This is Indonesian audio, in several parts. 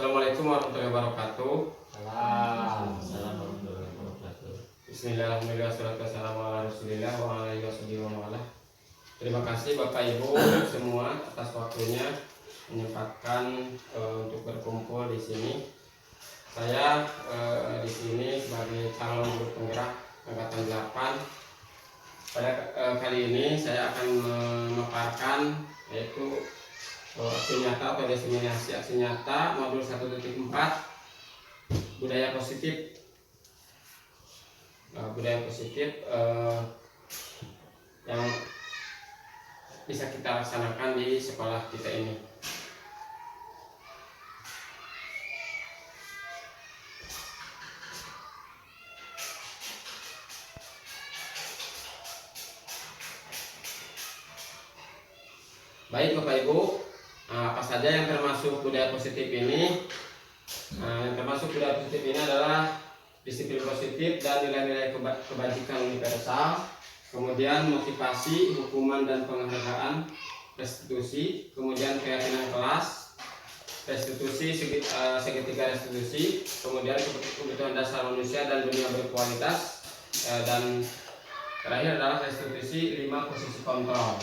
Assalamualaikum warahmatullahi wabarakatuh. Assalamualaikum warahmatullahi wabarakatuh. Bismillahirrahmanirrahim. Wassalatu wassalamu ala Rasulillah wa ala alihi wasallam wa ala. Terima kasih Bapak Ibu semua atas waktunya menyempatkan untuk berkumpul di sini. Saya di sini sebagai calon guru penggerak angkatan 8. Pada kali ini saya akan memaparkan yaitu aksi nyata atau diseminasi aksi nyata modul 1.4 budaya positif. Budaya positif yang bisa kita laksanakan di sekolah kita ini. Baik Bapak Ibu, apa saja yang termasuk budaya positif ini? Yang termasuk budaya positif ini adalah disiplin positif dan nilai-nilai kebajikan universal, kemudian motivasi, hukuman dan penghargaan, restitusi, kemudian keyakinan kelas, restitusi, segitiga restitusi, kemudian kebutuhan dasar manusia dan dunia berkualitas, dan terakhir adalah restitusi 5 posisi kontrol.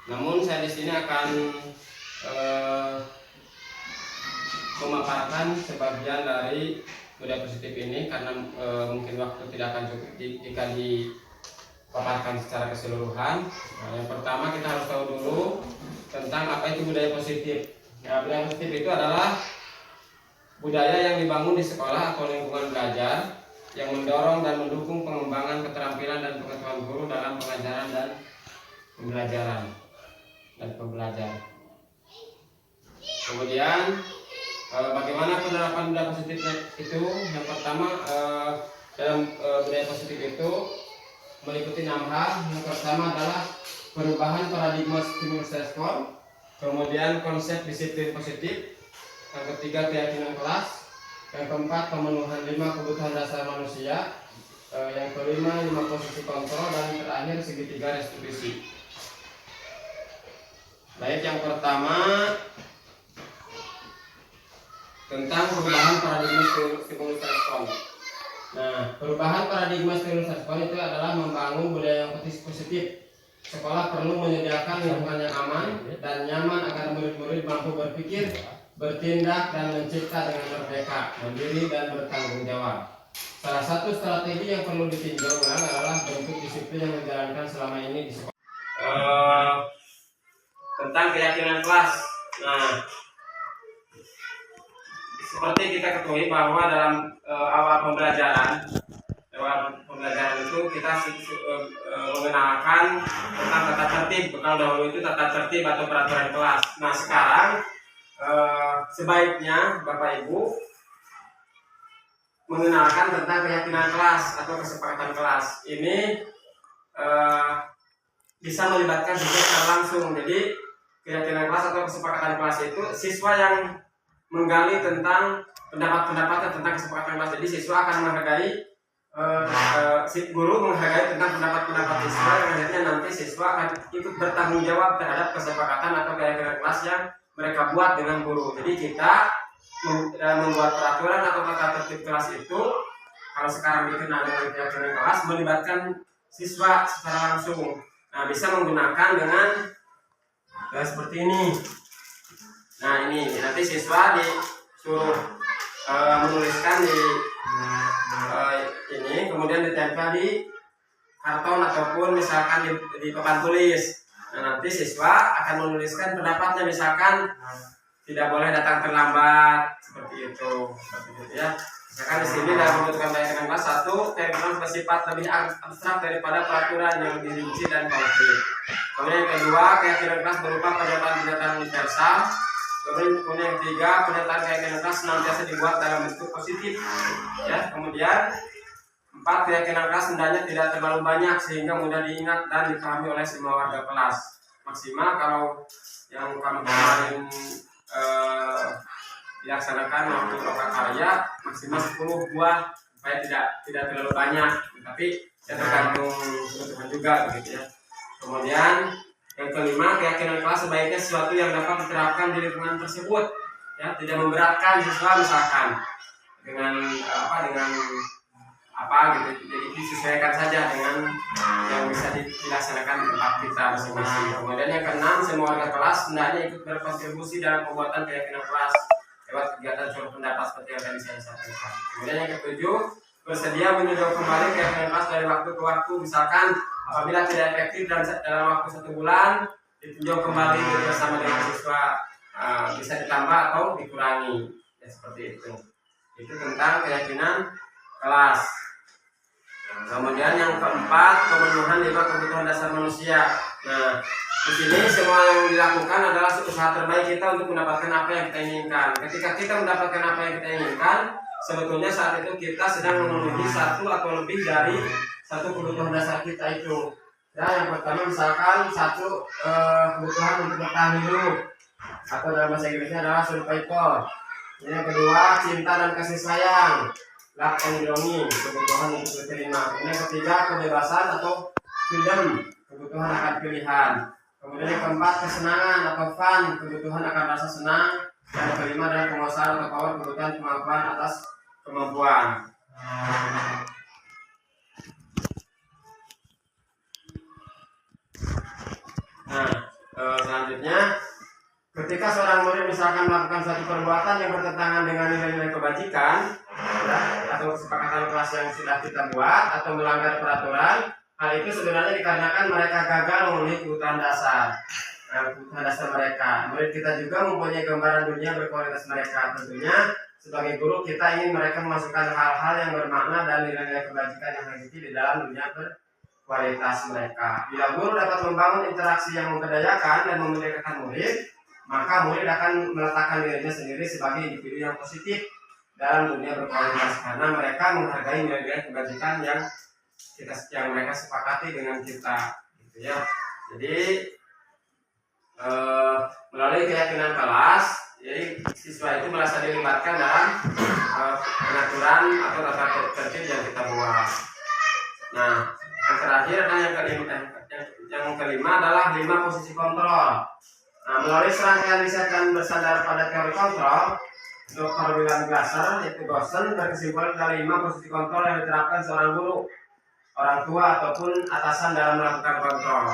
Namun saya di sini akan memaparkan sebagian dari budaya positif ini karena mungkin waktu tidak akan cukup jika dipaparkan secara keseluruhan. Yang pertama kita harus tahu dulu tentang apa itu budaya positif. Budaya positif itu adalah budaya yang dibangun di sekolah atau lingkungan belajar yang mendorong dan mendukung pengembangan keterampilan dan pengetahuan guru dalam pengajaran dan pembelajaran. Kemudian bagaimana penerapan budaya positifnya itu? Yang pertama, dalam budaya positif itu meliputi 6 hal. Yang pertama adalah perubahan paradigma stimulus respon, kemudian konsep disiplin positif, yang ketiga keyakinan kelas, yang keempat pemenuhan 5 kebutuhan dasar manusia, yang kelima 5 posisi kontrol, dan terakhir segitiga restitusi. Baik, yang pertama tentang perubahan paradigma stimulus respon. Nah, perubahan paradigma stimulus respon itu adalah membangun budaya yang positif. Sekolah perlu menyediakan lingkungan yang aman dan nyaman agar murid-murid mampu berpikir, bertindak, dan mencipta dengan merdeka, mandiri, dan bertanggung jawab. Salah satu strategi yang perlu ditinjau ulang adalah bentuk disiplin yang dijalankan selama ini di sekolah. Tentang keyakinan kelas. Nah, seperti kita ketahui bahwa dalam awal pembelajaran itu kita mengenalkan tentang tata tertib. Kalau dahulu itu tata tertib atau peraturan kelas. Nah, sekarang sebaiknya Bapak Ibu mengenalkan tentang keyakinan kelas atau kesepakatan kelas. Ini bisa melibatkan siswa secara langsung. Jadi keyakinan kelas atau kesepakatan kelas itu siswa yang menggali tentang pendapat-pendapat tentang kesepakatan kelas. Jadi siswa akan menghargai guru menghargai tentang pendapat-pendapat siswa, yang akhirnya nanti siswa akan ikut bertanggung jawab terhadap kesepakatan atau keyakinan kelas yang mereka buat dengan guru. Jadi kita membuat peraturan atau tata tertib kelas itu, kalau sekarang dikenal dengan keyakinan kelas, melibatkan siswa secara langsung. Nah, bisa menggunakan dengan seperti ini. Nah, ini nanti siswa disuruh menuliskan di ini, kemudian ditempel di karton ataupun misalkan di papan tulis. Nah, nanti siswa akan menuliskan pendapatnya, misalkan tidak boleh datang terlambat, seperti itu ya. Misalkan di sini dalam pembentukan keyakinan kelas 1, keyakinan kelas bersifat lebih abstrak daripada peraturan yang lebih rinci dan konkret. Kemudian yang kedua, keyakinan kelas berupa pernyataan-pernyataan universal. Kemudian yang ketiga, pernyataan keyakinan kelas senantiasa dibuat dalam bentuk positif. Ya, kemudian 4, keyakinan kelas hendaknya tidak terlalu banyak sehingga mudah diingat dan dipahami oleh semua warga kelas. Maksimal kalau yang kami kemarin dilaksanakan waktu prakarya maksimal 10 buah supaya tidak terlalu banyak, tapi ya tergantung kebutuhan juga begitu ya. Kemudian Yang kelima, keyakinan kelas sebaiknya sesuatu yang dapat diterapkan di lingkungan tersebut, ya, tidak memberatkan siswa misalkan dengan apa gitu, jadi disesuaikan saja dengan yang bisa dilaksanakan di tempat kita masing-masing. Kemudian yang keenam, semua warga kelas hendaknya ikut berkontribusi dalam pembuatan keyakinan kelas lewat kegiatan suara pendapat seperti yang tadi saya sampaikan. Kemudian yang ketujuh, bersedia meninjau kembali keyakinan kelas dari waktu ke waktu, misalkan apabila tidak efektif dalam waktu 1 bulan, ditinjau kembali bersama dengan siswa, bisa ditambah atau dikurangi, ya, seperti itu. Itu tentang keyakinan kelas. Kemudian yang keempat, pemenuhan 5 kebutuhan dasar manusia. Nah, di sini semua yang dilakukan adalah usaha terbaik kita untuk mendapatkan apa yang kita inginkan. Ketika kita mendapatkan apa yang kita inginkan, sebetulnya saat itu kita sedang memenuhi satu atau lebih dari satu kebutuhan dasar kita itu. Ya, yang pertama misalkan satu kebutuhan untuk bertahan hidup, atau dalam bahasa Inggrisnya adalah survival. Yang kedua, cinta dan kasih sayang, love and belonging, kebutuhan untuk diterima. Kemudian yang ketiga, kebebasan atau freedom, kebutuhan akan pilihan. Kemudian yang keempat, kesenangan atau fun, kebutuhan akan rasa senang. Dan yang kelima adalah penguasaan atau power, kebutuhan kemampuan atas kemampuan. Nah, selanjutnya, ketika seorang murid misalkan melakukan suatu perbuatan yang bertentangan dengan nilai-nilai kebajikan, ya, atau kesepakatan kelas yang sudah kita buat, atau melanggar peraturan, hal itu sebenarnya dikarenakan mereka gagal memenuhi kebutuhan dasar. Kebutuhan dasar mereka. Murid kita juga mempunyai gambaran dunia berkualitas mereka. Tentunya sebagai guru kita ingin mereka memasukkan hal-hal yang bermakna dan nilai-nilai kebajikan yang hakiki di dalam dunia berkualitas mereka. Bila guru dapat membangun interaksi yang memberdayakan dan memerdekakan murid, maka murid akan meletakkan dirinya sendiri sebagai individu yang positif dalam dunia berkualitas, karena mereka menghargai nilai-nilai kebajikan yang mereka sepakati dengan kita, gitu ya. Jadi melalui keyakinan kelas, jadi siswa itu merasa dilibatkan dalam pengaturan atau tata tertib yang kita buat. Nah, yang terakhir adalah yang kelima adalah 5 posisi kontrol. Nah, melalui serangkaian riset dan bersandar pada teori kontrol, Dr. William Glasser, yaitu dosen, berkesimpulan dari 5 posisi kontrol yang diterapkan seorang guru, orang tua ataupun atasan dalam melakukan kontrol.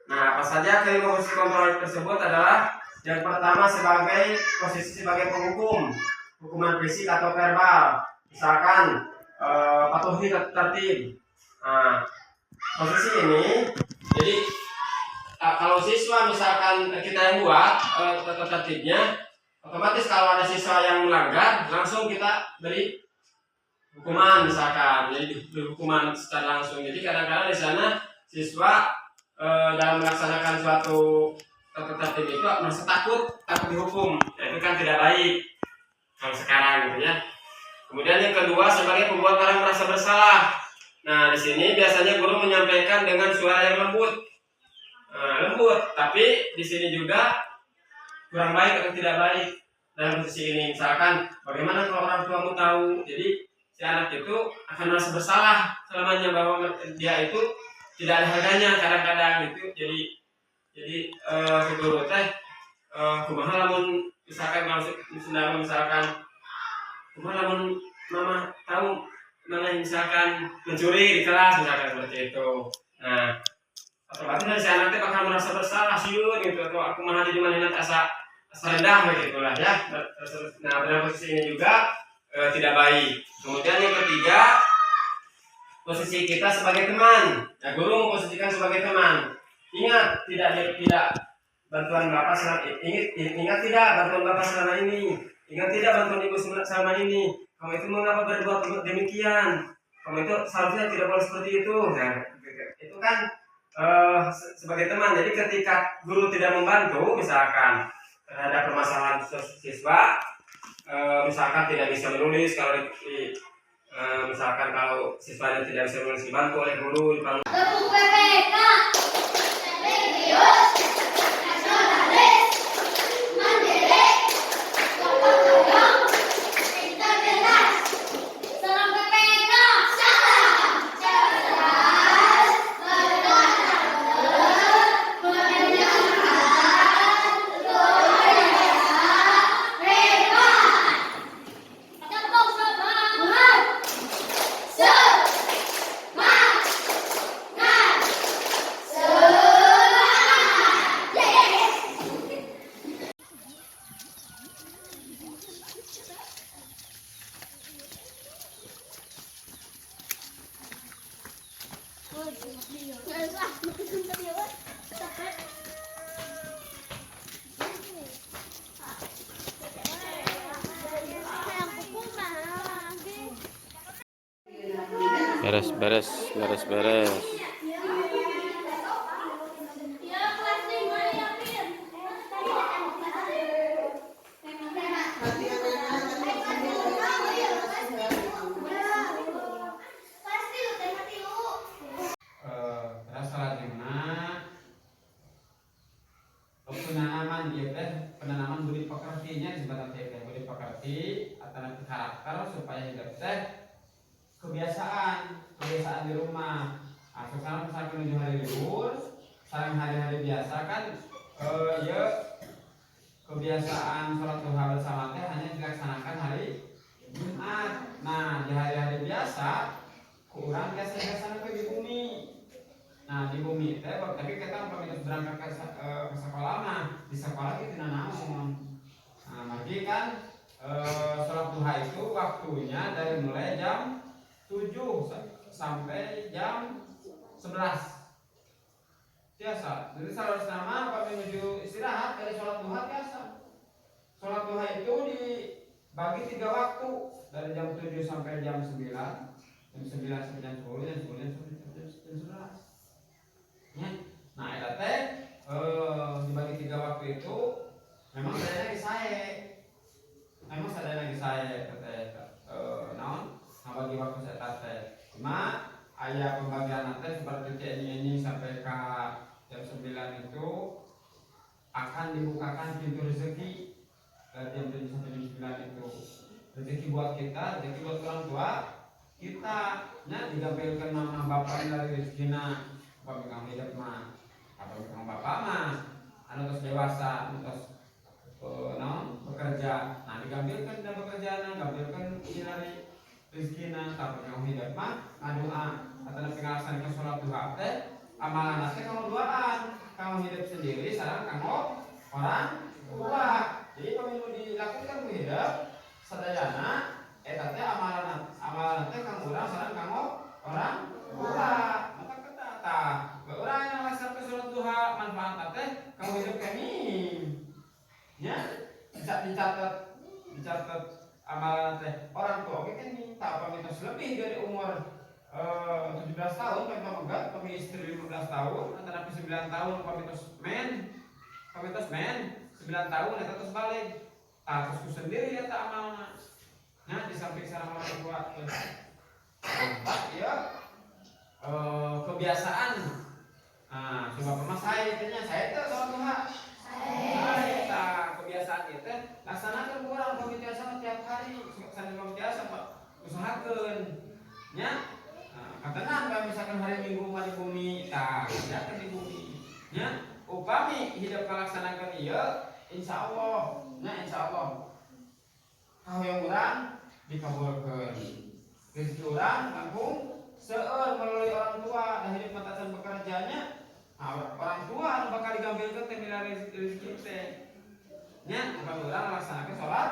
Nah, apa saja kelima posisi kontrol tersebut adalah yang pertama sebagai posisi sebagai penghukum, hukuman fisik atau verbal, misalkan patuhi tertib. Nah, posisi ini, jadi kalau siswa misalkan kita yang buat tertibnya, otomatis kalau ada siswa yang melanggar, langsung kita beri hukuman misalkan, jadi hukuman secara langsung. Jadi kadang-kadang di sana siswa dalam melaksanakan suatu tertib itu merasa takut dihukum, nah, itu kan tidak baik kalau sekarang gitu ya. Kemudian yang kedua sebagai pembuat orang merasa bersalah. Nah, di sini biasanya guru menyampaikan dengan suara yang lembut, tapi di sini juga kurang baik atau tidak baik dalam posisi ini. Misalkan, bagaimana kalau orang tuamu tahu? Jadi si anak itu akan merasa bersalah selamanya bahwa dia itu tidak ada harganya kadang-kadang itu. Jadi guru teh kumaha lamun misalkan kumaha lamun mama tahu mana misalkan mencuri di kelas misalkan seperti itu. Nah, otomatis dari si anak teh bakal merasa bersalah sieun gitu, atau aku mah jadi manehna asa rendah begitu lah ya. Nah, dalam posisi ini juga tidak baik. Kemudian yang ketiga, posisi kita sebagai teman. Nah, guru memposisikan sebagai teman. Ingat tidak bantuan Bapak ingat tidak bantuan Bapak selama ini. Ingat tidak bantuan Ibu selama ini. Kamu itu mengapa berbuat demikian? Kamu itu seharusnya tidak boleh seperti itu. Nah, itu kan sebagai teman. Jadi ketika guru tidak membantu misalkan terhadap permasalahan siswa, misalkan tidak bisa menulis, misalkan kalau siswanya tidak bisa menulis dibantu oleh guru, dibantu. Beres, beres, beres, beres. Salah gimana? Penanaman dia teh penanaman budi pekertinya disebut teh budi pekerti atau nanti karakter supaya hidup teh kebiasaan di rumah. Sekarang misalnya menuju hari libur, sarang hari-hari biasa kan ya kebiasaan sholat duha bersama teh hanya dilaksanakan hari Jumat. Nah di hari-hari biasa kurang biasa ke di bumi. Nah di bumi teh tapi kita pamit berangkat ke sekolah mah di sekolah kita naon. Nah lagi kan sholat duha itu waktunya dari mulai jam 7 sampai jam 11 biasa. Jadi seharusnya apa menuju istirahat dari sholat duha biasa. Sholat duha itu dibagi 3 waktu dari jam 7 sampai jam 9, jam 9 sampai jam 10, jam 10 sampai jam 11. Ya. Nah, eta teh dibagi 3 waktu itu memang sadayana ge sae. Memang sadayana ge sae teh naon ngabagi waktu saeta teh. Cuma aya pembagian teh seperti ini sampai ke jam 9 itu akan dibukakan pintu rezeki dari jam 7 sampai jam 9 itu. Rezeki buat kita, rezeki buat orang tua kita nya digampilkeun nama bapak dari rezekina. Bapak kami hidup mah, apa kami bapak mah, anu terus dewasa, anu terus bekerja. Nah digambilkan dan pekerjaan, gambilkan ini dari rezekina. Tapi kami hidup mah, ngadua atau nanti ngalaksanakan sholat duha teh, amalan nanti kamu duaan, kamu hidup sendiri, sekarang kamu orang tua. Jadi kami mau dilakukan kamu hidup, sadayana, teh amalan nanti kamu orang, sekarang kamu orang tua. Orang yang melaksanakan sholat duha manfaat teh kamu hidup kami ya dicatat amalan teh orang tua oke kan minta apa minta lebih dari umur 17 tahun kita enggak kami istri 15 tahun antara 9 tahun pamitos men 9 tahun eta terus balik terus sendiri ya tak amalna nah di samping sareng orang tua ya kebiasaan. Nah, coba pernah saya itu sholat duha. Saya kebiasaan itu laksanakan kurang pembiasaan tiap hari, sambil pembiasa Pak usahakeun. Nya, katanya kalau misalkan hari Minggu mah di bumi, kerjakan di bumi. Nya, upami hidup melaksanakan ieu, insyaallah, kau yang kurang dikabulkeun. Rezeki urang langkung seueur melalui orang tua dan hidup matasan bekerjanya. Orang tua anu bakal digambilkeun teh mila rezeki teh. Nya upami urang melaksanakan sholat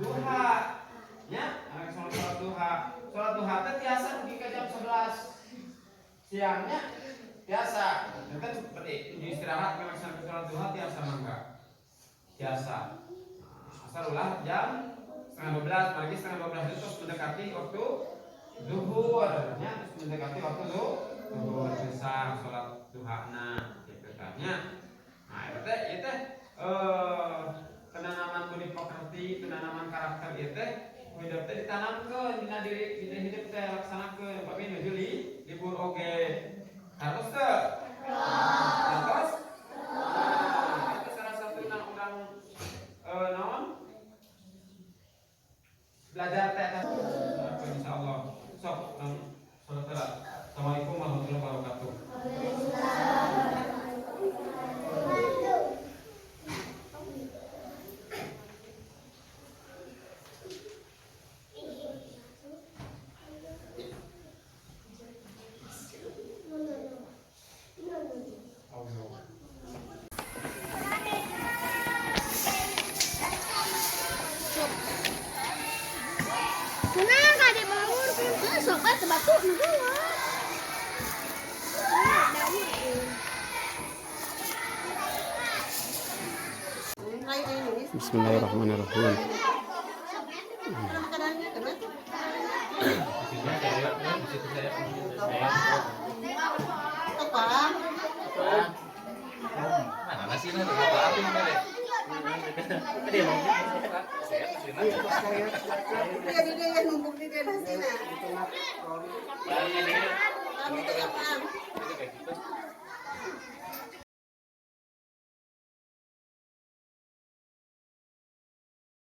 duha. Nya sholat duha. Sholat duha teh tiasa dugi ka jam 11 siangnya biasa. Kita seperti istirahat melaksanakan sholat duha tiasa mangga. Biasa. Asal ulah jam setengah 12 pagi setengah 12 itu terus mendekati waktu zuhur, ya terus mendekati waktu zuhur bisa sholat duhana gitu kan ya. Nah itu penanaman budi pekerti, penanaman karakter itu hidup teh ditanamkeun dina diri dina hidup teh laksanakeun tapi nuju libur oge. Harus teh? Harus. Itu salah satu urang naon? Belajar teh insyaallah. Sok, Assalamualaikum warahmatullahi wabarakatuh. Kenapa dia bangun? Sobat sebatu Bismillahirrahmanirrahim. Mana nasinya tuh apa ini? Dia yang numpuk di dia nasinya. Kamu tuh apaan?